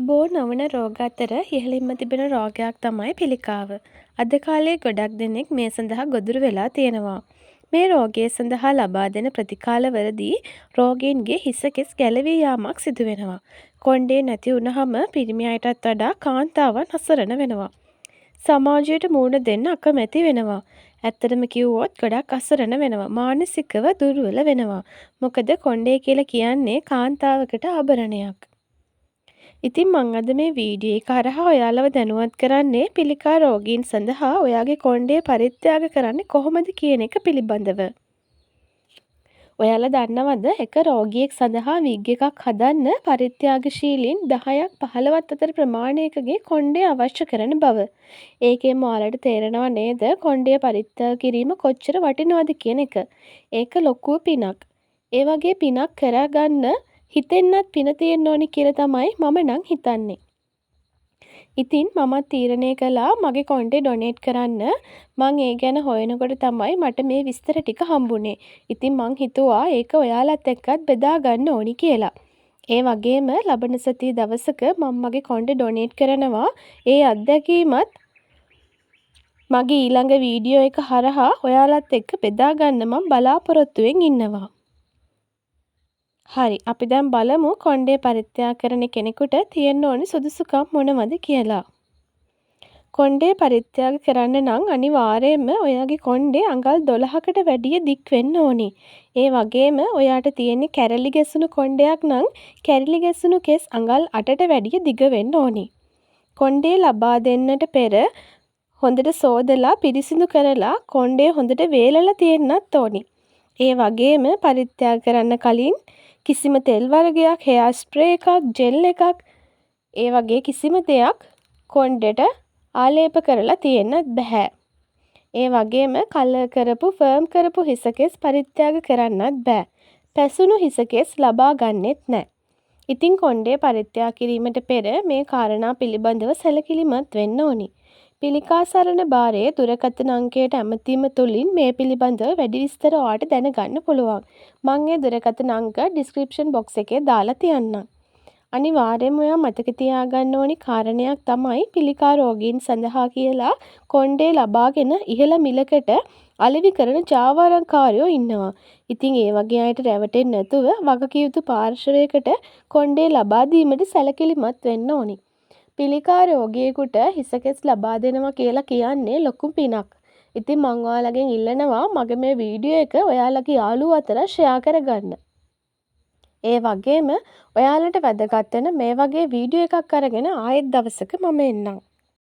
බෝ නොවන රෝග අතර ඉහළින්ම තිබෙන රෝගයක් තමයි පිළිකාව. අද කාලේ ගොඩක් දෙනෙක් මේ සඳහා ගොදුරු වෙලා තියෙනවා. මේ රෝගය සඳහා ලබා දෙන ප්‍රතිකාලවලදී රෝගීන්ගේ හිස කෙස් ගැලවී යාමක් සිදු වෙනවා. කොණ්ඩේ නැති වුනහම පිරිමි අයටත් වඩා කාන්තාවන් අසරණ වෙනවා. සමාජයට මූණ දෙන්න අකමැති වෙනවා. ඇත්තටම කිව්වොත් ගොඩක් අසරණ වෙනවා. මානසිකව දුර්වල වෙනවා. මොකද කොණ්ඩේ කියලා කියන්නේ කාන්තාවකට ආභරණයක්. ඉතින් මං අද මේ වීඩියෝ එක හරහා ඔයාලව දැනුවත් කරන්නේ පිළිකා රෝගීන් සඳහා ඔයාගේ කොණ්ඩය පරිත්‍යාග කරන්නේ කොහොමද කියන එක පිළිබඳව. ඔයාලා දන්නවද එක රෝගියෙක් සඳහා විග් එකක් හදන්න පරිත්‍යාගශීලීන් 10ක් 15ක් අතර ප්‍රමාණයකගේ කොණ්ඩය අවශ්‍ය කරන බව. ඒකෙන් ඔයාලට තේරෙනව නේද කොණ්ඩය පරිත්‍යාග කිරීම කොච්චර වටිනවද කියන එක. ඒක ලොකු පිනක්. ඒ වගේ පිනක් කරගන්න හිතෙන්නත් පින තියෙන්න ඕනි කියලා තමයි මම නම් හිතන්නේ. ඉතින් මමත් තීරණය කළා මගේ කොණ්ඩේ ඩොනේට් කරන්න. මං ඒ ගැන හොයනකොට තමයි මට මේ විස්තර ටික හම්බුනේ. ඉතින් මං හිතුවා ඒක ඔයාලත් එක්කත් බෙදා ගන්න ඕනි කියලා. ඒ වගේම ලබන සතියේ දවසක මම මගේ කොණ්ඩේ ඩොනේට් කරනවා. ඒ අත්දැකීමත් මගේ ඊළඟ වීඩියෝ එක හරහා ඔයාලත් එක්ක බෙදා ගන්න මම බලාපොරොත්තුවෙන් ඉන්නවා. හරි අපි දැන් බලමු කොණ්ඩේ පරිත්‍යාග කරන කෙනෙකුට තියෙන්න ඕනි සුදුසුකම් මොනවද කියලා. කොණ්ඩේ පරිත්‍යාග කරන්න නම් අනිවාර්යයෙන්ම ඔයාගේ කොණ්ඩේ අඟල් 12කට වැඩිය දික් වෙන්න ඕනි. ඒ වගේම ඔයාට තියෙන්නේ කැරලි ගැසුණු කොණ්ඩයක් නම් කැරලි ගැසුණු කෙස් අඟල් 8ට වැඩිය දිග වෙන්න ඕනි. කොණ්ඩේ ලබා දෙන්නට පෙර හොඳට සෝදලා පිරිසිදු කරලා කොණ්ඩේ හොඳට වේලලා තියෙන්නත් ඕනි. ඒ වගේම පරිත්‍යාග කරන්න කලින් කිසිම තෙල් වර්ගයක්, හෙයාර් ස්ප්‍රේ එකක්, ජෙල් එකක් ඒ වගේ කිසිම දෙයක් කොණ්ඩෙට ආලේප කරලා තියෙන්නත් බෑ. ඒ වගේම කලර් කරපු, ෆර්ම් කරපු හිසකෙස් පරිත්‍යාග කරන්නත් බෑ. පැසුණු හිසකෙස් ලබා ගන්නෙත් නෑ. ඉතින් කොණ්ඩේ පරිත්‍යාග කිරීමට පෙර මේ කාරණා පිළිබඳව සැලකිලිමත් වෙන්න ඕනි. පිළිකා සරණ භාරයේ දුරකථන අංකයට ඇමතීම තුළින් මේ පිළිබඳව වැඩි විස්තර ඔයාලට දැනගන්න පුළුවන්. මම ඒ දුරකථන අංක ඩිස්ක්‍රිප්ෂන් බොක්ස් එකේ දාලා තියන්නම්. අනිවාර්යයෙන්ම ඔයා මතක තියාගන්න ඕනි කාරණයක් තමයි පිළිකා රෝගීන් සඳහා කියලා කොණ්ඩේ ලබාගෙන ඉහළ මිලකට අලෙවි කරන ජාවාරම්කාරයෝ ඉන්නවා. ඉතින් ඒ වගේ අයට රැවටෙන්නේ නැතුව වගකියයුතු පාර්ශවයකට කොණ්ඩේ ලබා දීමට සැලකිලිමත් වෙන්න ඕනි. පිළිකා රෝගියෙකුට හිසකෙස් ලබා දෙනවා කියලා කියන්නේ ලොකු පිනක්. ඉතින් මං ඔයාලගෙන් ඉල්ලනවා මගේ මේ වීඩියෝ එක ඔයාලගේ යාළුවෝ අතර ෂෙයා කරගන්න. ඒ වගේම ඔයාලට වැදගත් වෙන මේ වගේ වීඩියෝ එකක් අරගෙන ආයෙත් දවසක මම එන්නම්.